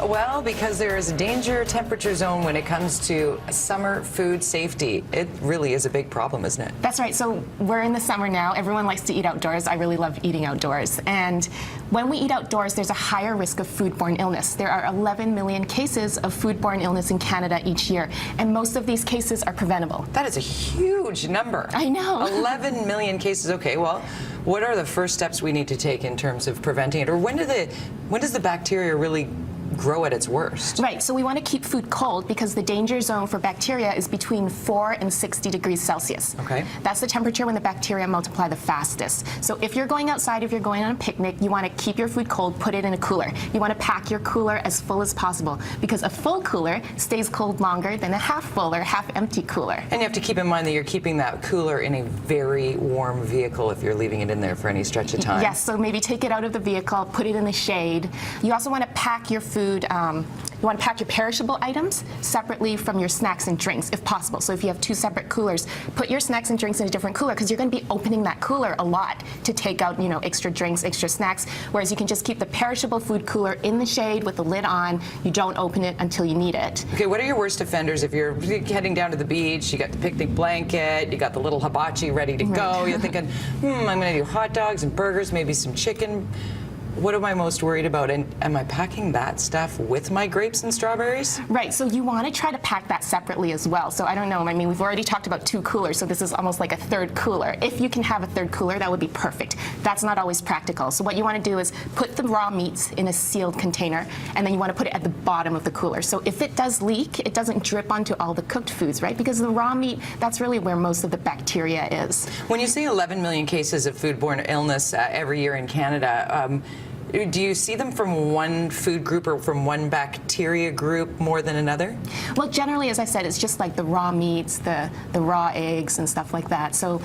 Well, because there is a danger temperature zone when it comes to summer food safety. It really is a big problem, isn't it? That's right. So we're in the summer now. Everyone likes to eat outdoors. I really love eating outdoors. And when we eat outdoors, there's a higher risk of foodborne illness. There are 11 million cases of foodborne illness in Canada each year, and most of these cases are preventable. That is a huge number. I know. 11 million cases. Okay, well, what are the first steps we need to take in terms of preventing it? Or when does the bacteria really grow at its worst? Right, so we want to keep food cold because the danger zone for bacteria is between 4 and 60 degrees Celsius. Okay. That's the temperature when the bacteria multiply the fastest. So if you're going outside, if you're going on a picnic, you want to keep your food cold, put it in a cooler. You want to pack your cooler as full as possible because a full cooler stays cold longer than a half full or half empty cooler. And you have to keep in mind that you're keeping that cooler in a very warm vehicle if you're leaving it in there for any stretch of time. Yes, so maybe take it out of the vehicle, put it in the shade. You also want to pack your food, you want to pack your perishable items separately from your snacks and drinks, if possible. So if you have two separate coolers, put your snacks and drinks in a different cooler because you're going to be opening that cooler a lot to take out, extra drinks, extra snacks, whereas you can just keep the perishable food cooler in the shade with the lid on. You don't open it until you need it. Okay, what are your worst offenders if you're heading down to the beach, you got the picnic blanket, you got the little hibachi ready to go, you're thinking, I'm going to do hot dogs and burgers, maybe some chicken. What am I most worried about? And am I packing that stuff with my grapes and strawberries? Right, so you want to try to pack that separately as well. So I don't know, we've already talked about 2 coolers, so this is almost like a third cooler. If you can have a third cooler, that would be perfect. That's not always practical. So what you want to do is put the raw meats in a sealed container, and then you want to put it at the bottom of the cooler. So if it does leak, it doesn't drip onto all the cooked foods, right? Because the raw meat, that's really where most of the bacteria is. When you say 11 million cases of foodborne illness every year in Canada, do you see them from one food group or from one bacteria group more than another? Well, generally, as I said, it's just like the raw meats, the raw eggs and stuff like that. So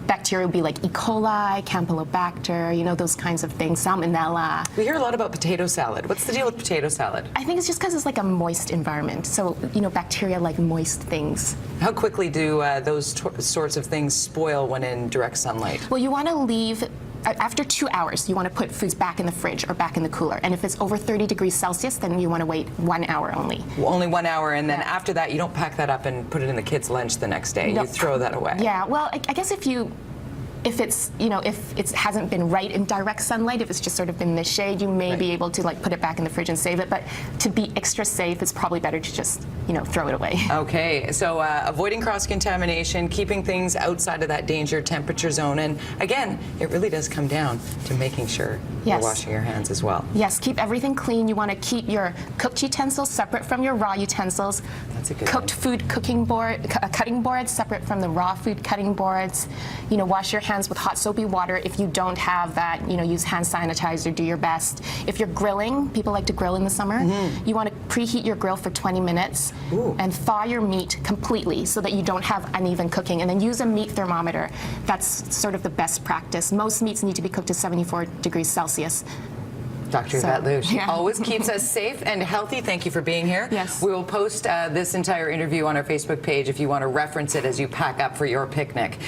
bacteria would be like E. coli, Campylobacter, those kinds of things, Salmonella. We hear a lot about potato salad. What's the deal with potato salad? I think it's just because it's like a moist environment. So, bacteria like moist things. How quickly do those sorts of things spoil when in direct sunlight? Well, you want to leave. After 2 hours, you want to put foods back in the fridge or back in the cooler. And if it's over 30 degrees Celsius, then you want to wait 1 hour only. Only 1 hour, and then after that, you don't pack that up and put it in the kids' lunch the next day. No. You throw that away. Yeah, well, I guess if it's, if it hasn't been right in direct sunlight, if it's just sort of been in the shade, you may be able to put it back in the fridge and save it. But to be extra safe, it's probably better to just, throw it away. Okay, so avoiding cross-contamination, keeping things outside of that danger temperature zone. And again, it really does come down to making sure you're washing your hands as well. Yes, keep everything clean. You want to keep your cooked utensils separate from your raw utensils. That's a good Cooked food cutting boards separate from the raw food cutting boards. Wash your hands with hot soapy water. If you don't have that, use hand sanitizer, do your best. If you're grilling, people like to grill in the summer, you want to preheat your grill for 20 minutes and thaw your meat completely so that you don't have uneven cooking, and then use a meat thermometer. That's sort of the best practice. Most meats need to be cooked to 74 degrees Celsius. Dr. Yvette Lu, she always keeps us safe and healthy. Thank you for being here. Yes. We will post this entire interview on our Facebook page if you want to reference it as you pack up for your picnic.